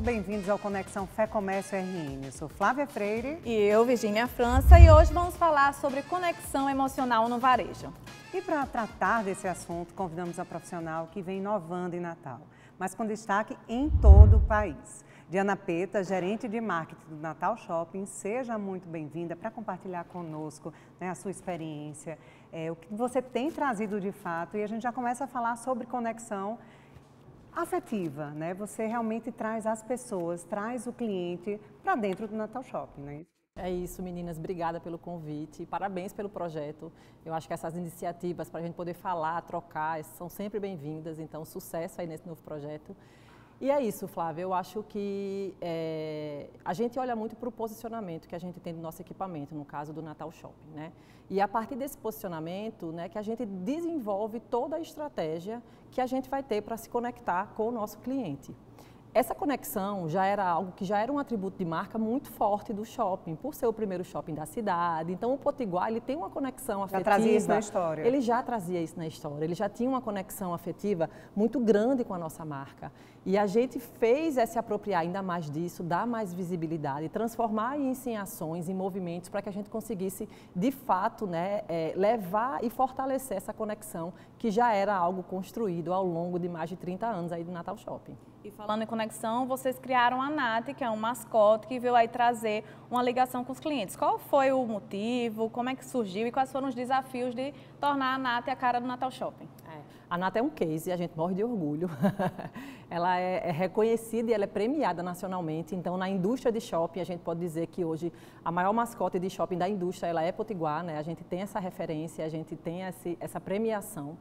bem-vindos ao Conexão Fé Comércio RN. Eu sou Flávia Freire. E eu, Virgínia França, e hoje vamos falar sobre conexão emocional no varejo. E para tratar desse assunto, convidamos a profissional que vem inovando em Natal, mas com destaque em todo o país. Diana Peta, gerente de marketing do Natal Shopping, seja muito bem-vinda para compartilhar conosco, né, a sua experiência, o que você tem trazido de fato, e a gente já começa a falar sobre conexão afetiva, né? Você realmente traz as pessoas, traz o cliente para dentro do Natal Shopping, não é isso? É isso, meninas. Obrigada pelo convite. Parabéns pelo projeto. Eu acho que essas iniciativas para a gente poder falar, trocar, são sempre bem-vindas. Então, sucesso aí nesse novo projeto. E é isso, Flávia. Eu acho que a gente olha muito para o posicionamento que a gente tem do nosso equipamento, no caso do Natal Shopping, né? E a partir desse posicionamento, né, que a gente desenvolve toda a estratégia que a gente vai ter para se conectar com o nosso cliente. Essa conexão já era algo que já era um atributo de marca muito forte do shopping, por ser o primeiro shopping da cidade. Então, o Potiguar, ele tem uma conexão afetiva. Já trazia isso na história. Ele já trazia isso na história. Ele já tinha uma conexão afetiva muito grande com a nossa marca. E a gente fez se apropriar ainda mais disso, dar mais visibilidade, transformar isso em ações, em movimentos, para que a gente conseguisse, de fato, né, levar e fortalecer essa conexão que já era algo construído ao longo de mais de 30 anos aí do Natal Shopping. E falando em conexão, vocês criaram a Nath, que é um mascote que veio aí trazer uma ligação com os clientes. Qual foi o motivo, como é que surgiu e quais foram os desafios de tornar a Nath a cara do Natal Shopping? A Nath é um case, a gente morre de orgulho. Ela é reconhecida e ela é premiada nacionalmente. Então, na indústria de shopping, a gente pode dizer que hoje a maior mascote de shopping da indústria, ela é Potiguar, né? A gente tem essa referência, a gente tem essa premiação.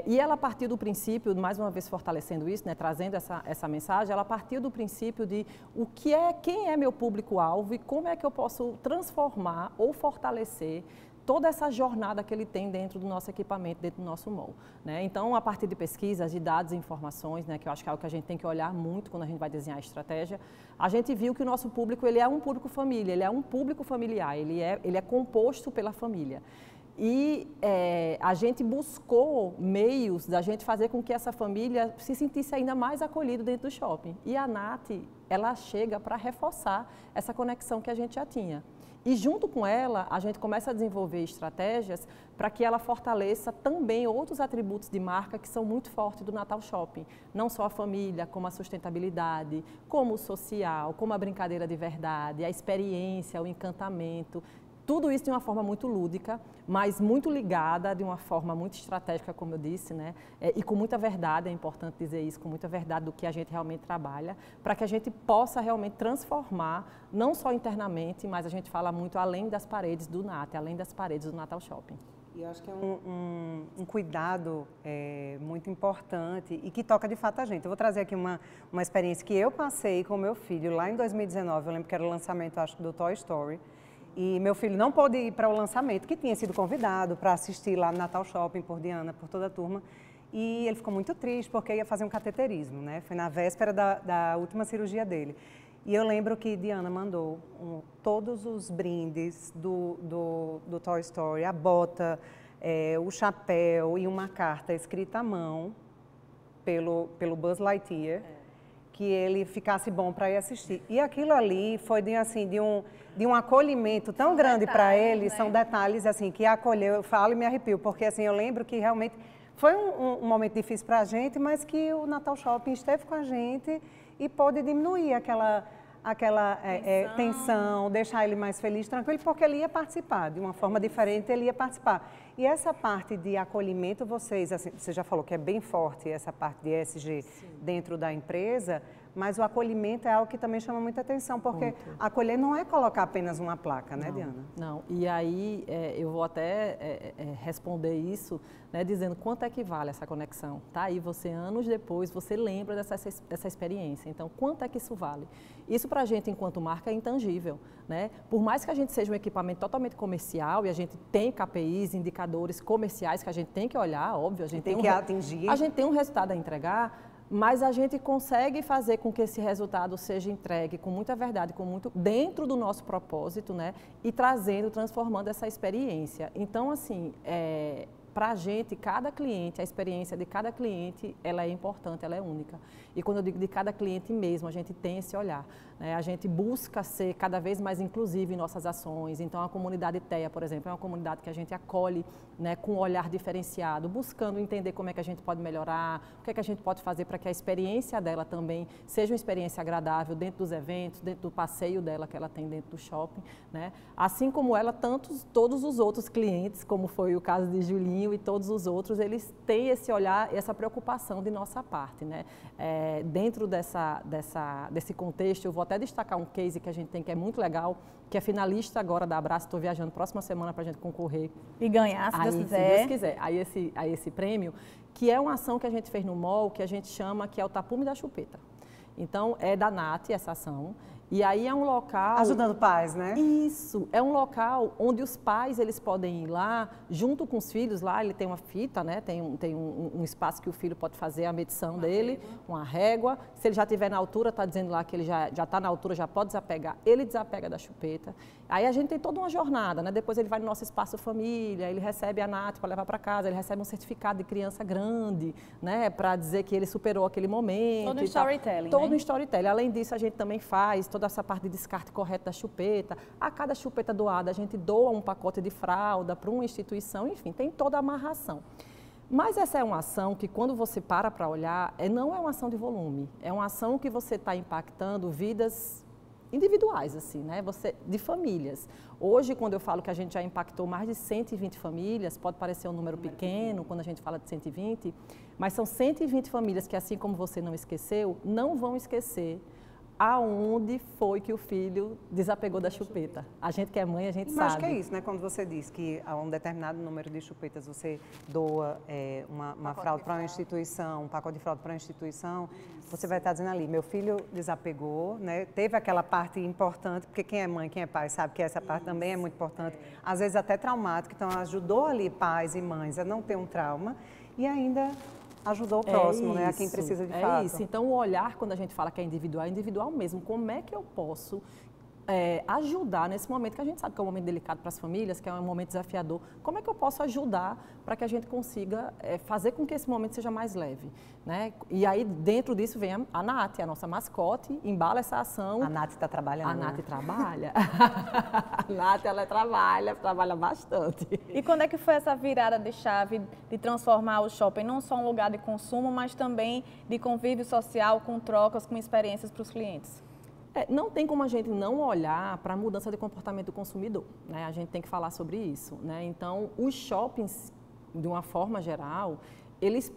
E ela partiu do princípio, mais uma vez fortalecendo isso, né, trazendo essa mensagem, ela partiu do princípio de quem é meu público-alvo e como é que eu posso transformar ou fortalecer toda essa jornada que ele tem dentro do nosso equipamento, dentro do nosso mall, né? Então, a partir de pesquisas, de dados e informações, né, que eu acho que é o que a gente tem que olhar muito quando a gente vai desenhar a estratégia, a gente viu que o nosso público, ele é um público família, ele é um público familiar, ele é composto pela família. E a gente buscou meios da gente fazer com que essa família se sentisse ainda mais acolhida dentro do shopping. E a Nath, ela chega para reforçar essa conexão que a gente já tinha. E junto com ela, a gente começa a desenvolver estratégias para que ela fortaleça também outros atributos de marca que são muito fortes do Natal Shopping. Não só a família, como a sustentabilidade, como o social, como a brincadeira de verdade, a experiência, o encantamento. Tudo isso de uma forma muito lúdica, mas muito ligada, de uma forma muito estratégica, como eu disse, né? E com muita verdade, é importante dizer isso, com muita verdade do que a gente realmente trabalha, para que a gente possa realmente transformar, não só internamente, mas a gente fala muito além das paredes do Nath, além das paredes do Natal Shopping. E eu acho que é um cuidado muito importante e que toca de fato a gente. Eu vou trazer aqui uma experiência que eu passei com o meu filho lá em 2019, eu lembro que era o lançamento, acho que do Toy Story. E meu filho não pôde ir para o lançamento, que tinha sido convidado para assistir lá no Natal Shopping por Diana, por toda a turma. E ele ficou muito triste porque ia fazer um cateterismo, né? Foi na véspera da última cirurgia dele. E eu lembro que Diana mandou todos os brindes do Toy Story, a bota, o chapéu e uma carta escrita à mão pelo Buzz Lightyear. Que ele ficasse bom para ir assistir. E aquilo ali foi de um acolhimento tão grande para ele, né? São detalhes assim que acolheu, eu falo e me arrepio, porque assim eu lembro que realmente foi um momento difícil para a gente, mas que o Natal Shopping esteve com a gente e pôde diminuir aquela tensão, deixar ele mais feliz, tranquilo, porque ele ia participar, de uma forma diferente ele ia participar. E essa parte de acolhimento, vocês, assim, você já falou que é bem forte essa parte de ESG Sim. dentro da empresa, mas o acolhimento é algo que também chama muita atenção, porque acolher não é colocar apenas uma placa, né, Diana? Não, e aí eu vou até responder isso, né, dizendo quanto é que vale essa conexão. Tá aí, você anos depois, você lembra dessa experiência, então quanto é que isso vale? Isso para a gente, enquanto marca, é intangível, né? Por mais que a gente seja um equipamento totalmente comercial e a gente tem KPIs, indicadores comerciais que a gente tem que olhar, óbvio, a gente tem que atingir. A gente tem um resultado a entregar, mas a gente consegue fazer com que esse resultado seja entregue com muita verdade, dentro do nosso propósito, né? E transformando essa experiência. Então, assim, para a gente, cada cliente, a experiência de cada cliente, ela é importante, ela é única. E quando eu digo de cada cliente mesmo, a gente tem esse olhar, né? A gente busca ser cada vez mais inclusivo em nossas ações. Então, a comunidade TEA, por exemplo, é uma comunidade que a gente acolhe, né, com um olhar diferenciado, buscando entender como é que a gente pode melhorar, o que é que a gente pode fazer para que a experiência dela também seja uma experiência agradável dentro dos eventos, dentro do passeio dela que ela tem dentro do shopping, né? Assim como ela, todos os outros clientes, como foi o caso de Julinho e todos os outros, eles têm esse olhar, essa preocupação de nossa parte, né? Dentro desse contexto, eu vou até destacar um case que a gente tem que é muito legal, que é finalista agora da Abraço, estou viajando próxima semana para a gente concorrer. E ganhar, se Deus quiser. Se Deus quiser. Aí esse prêmio, que é uma ação que a gente fez no mall, que a gente chama, que é o Tapume da Chupeta. Então, é da NAT essa ação. E aí é um local... Ajudando pais, né? Isso, é um local onde os pais, eles podem ir lá, junto com os filhos, lá ele tem uma fita, né? Tem um espaço que o filho pode fazer a medição dele, uma régua. Se ele já estiver na altura, está dizendo lá que ele já está na altura, já pode desapegar, ele desapega da chupeta. Aí a gente tem toda uma jornada, né? Depois ele vai no nosso espaço família, ele recebe a NAT para levar para casa, ele recebe um certificado de criança grande, né? Para dizer que ele superou aquele momento. Todo um storytelling, Todo né? um storytelling. Além disso, a gente também faz toda essa parte de descarte correto da chupeta. A cada chupeta doada, a gente doa um pacote de fralda para uma instituição, enfim, tem toda a amarração. Mas essa é uma ação que, quando você para olhar, não é uma ação de volume, é uma ação que você está impactando vidas individuais, assim, né? De famílias. Hoje, quando eu falo que a gente já impactou mais de 120 famílias, pode parecer um número pequeno quando a gente fala de 120, mas são 120 famílias que, assim como você não esqueceu, não vão esquecer aonde foi que o filho desapegou da chupeta. A gente que é mãe, a gente sabe. Mas acho que é isso, né? Quando você diz que a um determinado número de chupetas você doa uma fralda para uma instituição, um pacote de fralda para uma instituição, você vai estar dizendo ali, meu filho desapegou, né? Teve aquela parte importante, porque quem é mãe, quem é pai, sabe que essa parte também é muito importante, às vezes até traumática, então ajudou ali pais e mães a não ter um trauma e ainda ajudou o próximo, né? A quem precisa de fato. É isso. Então, o olhar, quando a gente fala que é individual mesmo. Como é que eu posso ajudar nesse momento, que a gente sabe que é um momento delicado para as famílias, que é um momento desafiador. Como é que eu posso ajudar para que a gente consiga fazer com que esse momento seja mais leve, né? E aí, dentro disso, vem a NAT, a nossa mascote, embala essa ação. A NAT está trabalhando. A NAT trabalha. A NAT, ela trabalha bastante. E quando é que foi essa virada de chave de transformar o shopping não só um lugar de consumo, mas também de convívio social, com trocas, com experiências para os clientes? Não tem como a gente não olhar para a mudança de comportamento do consumidor, né? A gente tem que falar sobre isso, né? Então, os shoppings, de uma forma geral, eles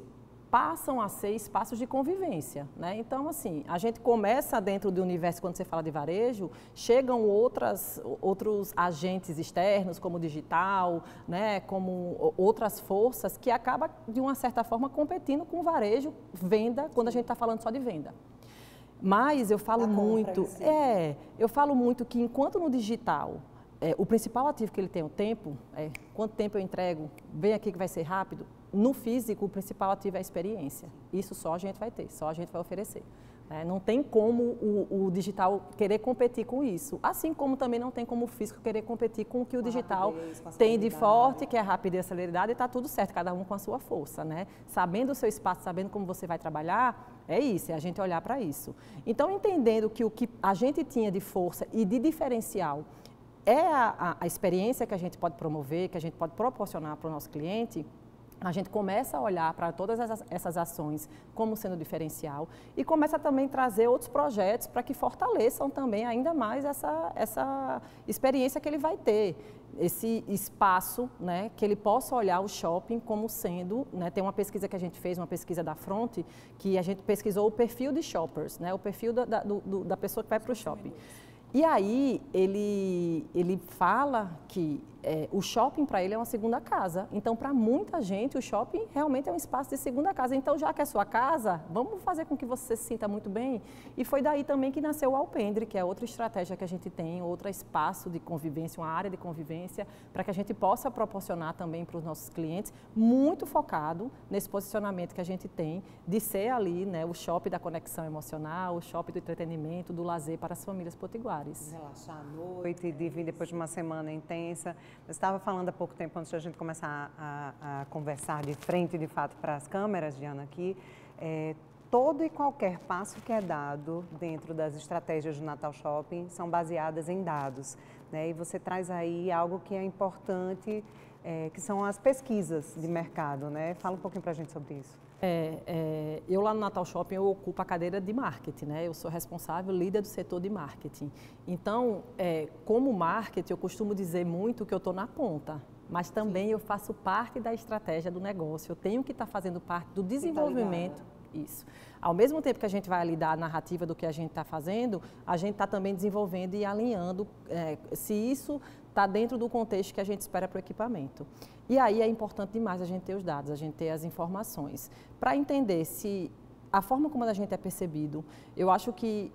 passam a ser espaços de convivência, né? Então, assim, a gente começa dentro do universo, quando você fala de varejo, chegam outros agentes externos, como o digital, né? Como outras forças, que acabam, de uma certa forma, competindo com o varejo, venda, quando a gente está falando só de venda. Mas eu falo muito que enquanto no digital, o principal ativo que ele tem é o tempo, quanto tempo eu entrego, vem aqui que vai ser rápido. No físico, o principal ativo é a experiência. Isso só a gente vai ter, só a gente vai oferecer. Não tem como o digital querer competir com isso. Assim como também não tem como o físico querer competir com o que o digital tem de forte, que é a rapidez e a celeridade, e está tudo certo, cada um com a sua força, né? Sabendo o seu espaço, sabendo como você vai trabalhar, é isso, é a gente olhar para isso. Então, entendendo que o que a gente tinha de força e de diferencial é a experiência que a gente pode promover, que a gente pode proporcionar para o nosso cliente, a gente começa a olhar para todas essas ações como sendo diferencial e começa também a trazer outros projetos para que fortaleçam também ainda mais essa experiência que ele vai ter, esse espaço, né, que ele possa olhar o shopping como sendo, né, tem uma pesquisa que a gente fez, uma pesquisa da Fronte, que a gente pesquisou o perfil de shoppers, né, o perfil da pessoa que vai para o shopping. E aí ele fala que o shopping para ele é uma segunda casa. Então, para muita gente, o shopping realmente é um espaço de segunda casa. Então, já que é sua casa, vamos fazer com que você se sinta muito bem. E foi daí também que nasceu o Alpendre, que é outra estratégia que a gente tem, outro espaço de convivência, uma área de convivência, para que a gente possa proporcionar também para os nossos clientes, muito focado nesse posicionamento que a gente tem de ser ali, né, o shopping da conexão emocional, o shopping do entretenimento, do lazer para as famílias potiguares. Relaxar à noite, de vir depois de uma semana intensa. Eu estava falando há pouco tempo, antes de a gente começar a conversar de frente, de fato, para as câmeras, Diana, aqui, todo e qualquer passo que é dado dentro das estratégias do Natal Shopping são baseadas em dados, né? E você traz aí algo que é importante, que são as pesquisas de mercado, né? Fala um pouquinho para a gente sobre isso. Eu lá no Natal Shopping eu ocupo a cadeira de marketing, né? Eu sou responsável, líder do setor de marketing. Então, como marketing, eu costumo dizer muito que eu estou na ponta, mas também eu faço parte da estratégia do negócio. Eu tenho que estar fazendo parte do desenvolvimento. Isso. Ao mesmo tempo que a gente vai ali dar a narrativa do que a gente está fazendo, a gente está também desenvolvendo e alinhando se isso está dentro do contexto que a gente espera para o equipamento. E aí é importante demais a gente ter os dados, a gente ter as informações, para entender se a forma como a gente é percebido. Eu acho que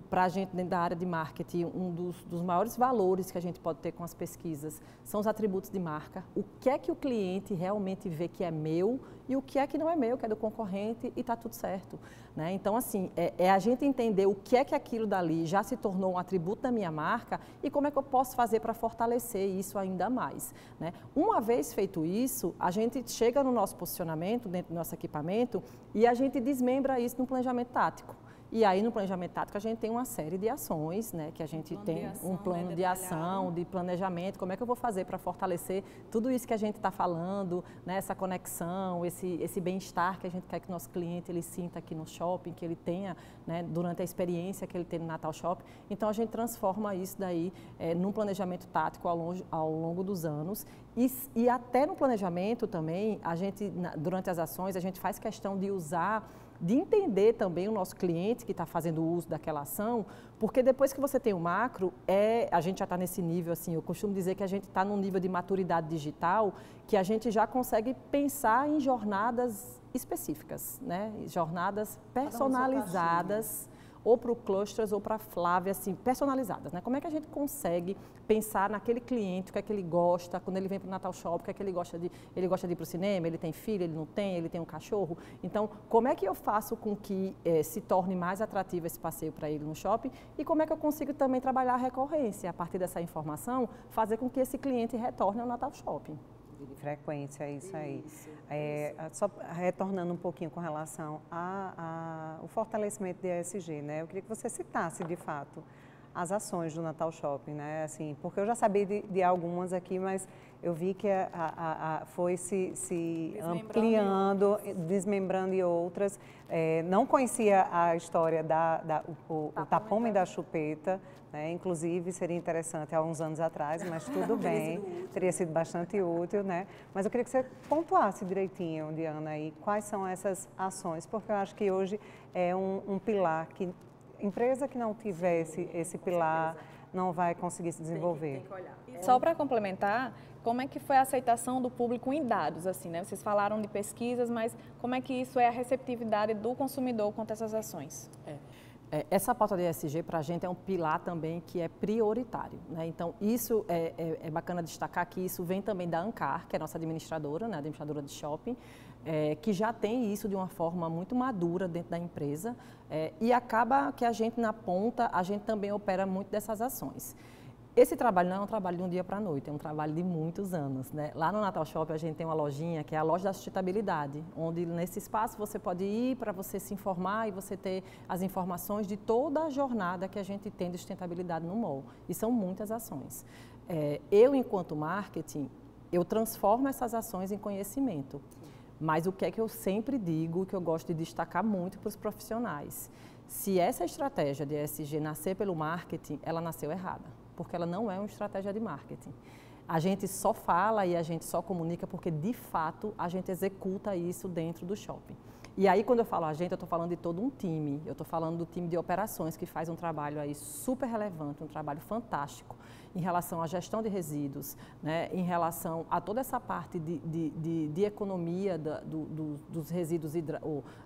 para a gente dentro da área de marketing, um dos maiores valores que a gente pode ter com as pesquisas são os atributos de marca. O que é que o cliente realmente vê que é meu e o que é que não é meu, que é do concorrente e está tudo certo, né? Então, assim, a gente entender o que é que aquilo dali já se tornou um atributo da minha marca e como é que eu posso fazer para fortalecer isso ainda mais, né? Uma vez feito isso, a gente chega no nosso posicionamento, dentro do nosso equipamento, e a gente desmembra isso no planejamento tático. E aí, no planejamento tático, a gente tem uma série de ações, né? Que a gente tem um plano de ação, de planejamento, como é que eu vou fazer para fortalecer tudo isso que a gente está falando, né? Essa conexão, esse bem-estar que a gente quer que o nosso cliente ele sinta aqui no shopping, que ele tenha, né? Durante a experiência que ele tem no Natal Shopping. Então, a gente transforma isso daí num planejamento tático ao longo dos anos. E até no planejamento também, a gente, durante as ações, a gente faz questão de usar, de entender também o nosso cliente que está fazendo uso daquela ação, porque depois que você tem o macro, a gente já está nesse nível, assim, eu costumo dizer que a gente está num nível de maturidade digital que a gente já consegue pensar em jornadas específicas, né? Jornadas personalizadas, ou para o Clusters ou para a Flávia, assim, personalizadas, né? Como é que a gente consegue pensar naquele cliente, o que é que ele gosta, quando ele vem para o Natal Shop, o que é que ele gosta de ir para o cinema, ele tem filho, ele não tem, ele tem um cachorro. Então, como é que eu faço com que se torne mais atrativo esse passeio para ele no shopping e como é que eu consigo também trabalhar a recorrência, a partir dessa informação, fazer com que esse cliente retorne ao Natal Shopping. Frequência, é isso aí. Só retornando um pouquinho com relação ao fortalecimento de ESG, né? Eu queria que você citasse, de fato, as ações do Natal Shopping, né? Assim, porque eu já sabia de algumas aqui, mas eu vi que foi se ampliando, desmembrando em outras. Não conhecia a história o tapome da chupeta, né? Inclusive seria interessante há uns anos atrás, mas tudo bem, teria sido bastante útil, né? Mas eu queria que você pontuasse direitinho, Diana, aí, quais são essas ações, porque eu acho que hoje é um pilar que empresa que não tivesse esse pilar não vai conseguir se desenvolver. Tem que olhar. Só para complementar, como é que foi a aceitação do público em dados, assim, né? Vocês falaram de pesquisas, mas como é que isso é a receptividade do consumidor quanto a essas ações? Essa pauta de ESG para a gente é um pilar também que é prioritário, né? Então, isso é bacana destacar que isso vem também da Ancar, que é a nossa administradora, né? Administradora de shopping, que já tem isso de uma forma muito madura dentro da empresa e acaba que a gente na ponta, a gente também opera muito dessas ações. Esse trabalho não é um trabalho de um dia para a noite, é um trabalho de muitos anos, né? Lá no Natal Shopping a gente tem uma lojinha que é a loja da sustentabilidade, onde nesse espaço você pode ir para você se informar e você ter as informações de toda a jornada que a gente tem de sustentabilidade no mall. E são muitas ações. Eu, enquanto marketing, eu transformo essas ações em conhecimento. Mas o que é que eu sempre digo, que eu gosto de destacar muito para os profissionais? Se essa estratégia de ESG nascer pelo marketing, ela nasceu errada, porque ela não é uma estratégia de marketing. A gente só fala e a gente só comunica porque, de fato, a gente executa isso dentro do shopping. E aí, quando eu falo a gente, eu estou falando de todo um time. Eu estou falando do time de operações que faz um trabalho aí super relevante, um trabalho fantástico em relação à gestão de resíduos, né, em relação a toda essa parte de economia dos resíduos,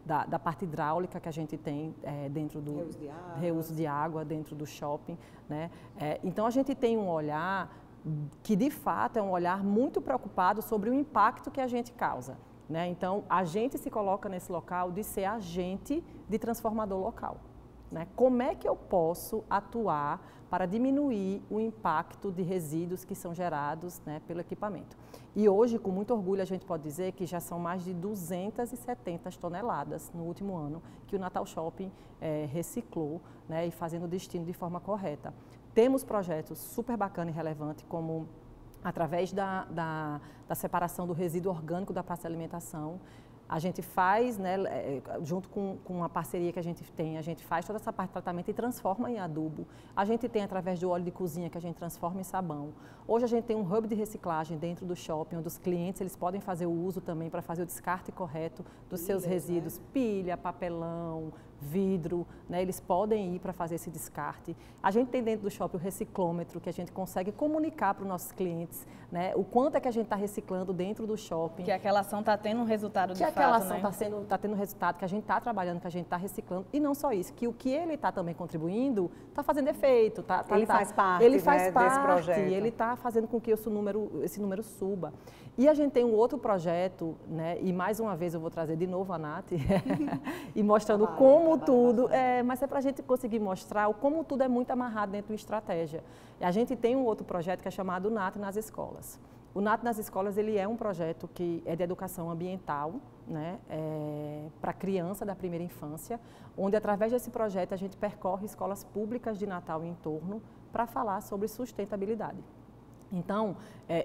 da parte hidráulica que a gente tem dentro do reuso de água dentro do shopping, né? Então, a gente tem um olhar que, de fato, é um olhar muito preocupado sobre o impacto que a gente causa, né? Então, a gente se coloca nesse local de ser agente de transformador local. né? Como é que eu posso atuar para diminuir o impacto de resíduos que são gerados, né, pelo equipamento. E hoje, com muito orgulho, a gente pode dizer que já são mais de 270 toneladas no último ano que o Natal Shopping reciclou, né, e fazendo o destino de forma correta. Temos projetos super bacanas e relevantes, como através da separação do resíduo orgânico da praça de alimentação. A gente faz, né, junto com a parceria que a gente faz toda essa parte de tratamento e transforma em adubo. A gente tem, através do óleo de cozinha, que a gente transforma em sabão. Hoje a gente tem um hub de reciclagem dentro do shopping, onde os clientes eles podem fazer o uso também para fazer o descarte correto dos seus resíduos, né? Pilha, papelão, vidro, né? Eles podem ir para fazer esse descarte. A gente tem dentro do shopping o reciclômetro, que a gente consegue comunicar para os nossos clientes, né, o quanto é que a gente está reciclando dentro do shopping. Que aquela ação está tendo um resultado de fato, né? Que aquela ação está tendo resultado, que a gente está trabalhando, que a gente está reciclando. E não só isso, que o que ele está também contribuindo está fazendo efeito. Ele faz parte, ele faz parte desse projeto. Ele está fazendo com que esse número suba. E a gente tem um outro projeto, né, e mais uma vez eu vou trazer de novo a Nath, e mostrando como tudo, mas é para a gente conseguir mostrar como tudo é muito amarrado dentro de uma estratégia. E a gente tem um outro projeto que é chamado Nath nas Escolas. O Nath nas Escolas ele é um projeto que é de educação ambiental, né, para a criança da primeira infância, onde através desse projeto a gente percorre escolas públicas de Natal e entorno para falar sobre sustentabilidade. Então,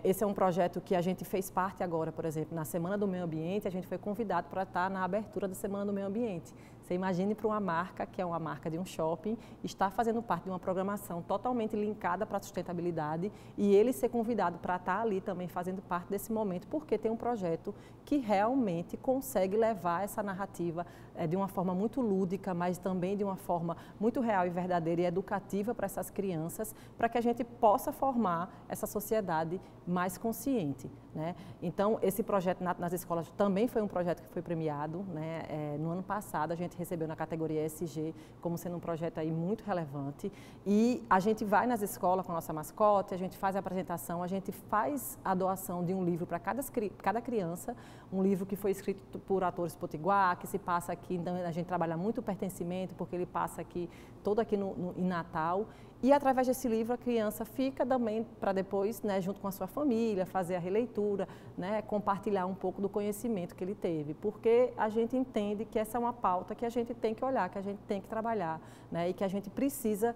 esse é um projeto que a gente fez parte agora, por exemplo, na Semana do Meio Ambiente, a gente foi convidado para estar na abertura da Semana do Meio Ambiente. Você imagine para uma marca, que é uma marca de um shopping, estar fazendo parte de uma programação totalmente linkada para a sustentabilidade e ele ser convidado para estar ali também fazendo parte desse momento, porque tem um projeto que realmente consegue levar essa narrativa de uma forma muito lúdica, mas também de uma forma muito real e verdadeira e educativa para essas crianças, para que a gente possa formar essa sociedade mais consciente, né? Então, esse projeto nas escolas também foi um projeto que foi premiado, né? No ano passado, a gente recebeu na categoria ESG como sendo um projeto aí muito relevante e a gente vai nas escolas com a nossa mascote, a gente faz a apresentação, a gente faz a doação de um livro para cada criança, um livro que foi escrito por atores potiguar, que se passa aqui, então a gente trabalha muito o pertencimento, porque ele passa aqui, todo aqui em Natal. E através desse livro a criança fica também para depois, né, junto com a sua família, fazer a releitura, né, compartilhar um pouco do conhecimento que ele teve, porque a gente entende que essa é uma pauta que a gente tem que olhar, que a gente tem que trabalhar, né, e que a gente precisa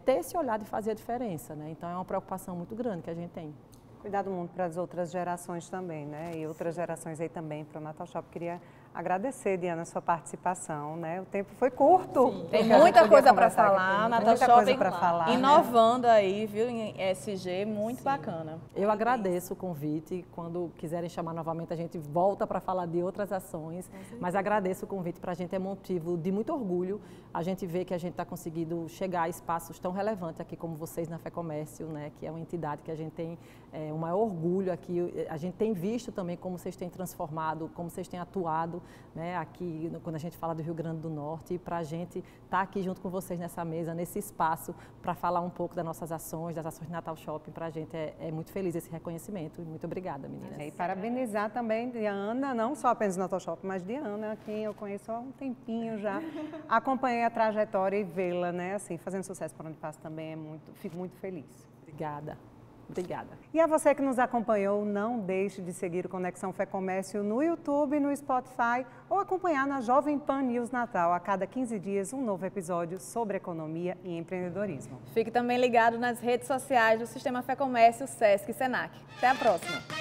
ter esse olhar de fazer a diferença, né? Então é uma preocupação muito grande que a gente tem. Cuidar do mundo para as outras gerações também, né? E outras gerações aí também para o Natal Shop. Queria agradecer, Diana, a sua participação, né? O tempo foi curto. Sim, tem muita coisa para falar. Natal Shopping inovando, né? Aí, viu, em ESG, muito Sim. bacana. Eu agradeço o convite. Quando quiserem chamar novamente, a gente volta para falar de outras ações. Mas agradeço o convite. Para a gente é motivo de muito orgulho. A gente vê que a gente está conseguindo chegar a espaços tão relevantes aqui como vocês na FEComércio, né? Que é uma entidade que a gente tem o maior orgulho aqui. A gente tem visto também como vocês têm transformado, como vocês têm atuado, né, aqui quando a gente fala do Rio Grande do Norte, e para a gente estar aqui junto com vocês nessa mesa, nesse espaço, para falar um pouco das nossas ações, das ações de Natal Shopping, para a gente é muito feliz esse reconhecimento. Muito obrigada, meninas. E parabenizar também Diana, não só apenas no Natal Shopping, mas Diana, quem eu conheço há um tempinho já, acompanhei a trajetória e vê-la, né, assim, fazendo sucesso por onde passa também, fico muito feliz. Obrigada. Obrigada. E a você que nos acompanhou, não deixe de seguir o Conexão FEComércio no YouTube, no Spotify ou acompanhar na Jovem Pan News Natal. A cada 15 dias, um novo episódio sobre economia e empreendedorismo. Fique também ligado nas redes sociais do Sistema FEComércio, Sesc e Senac. Até a próxima!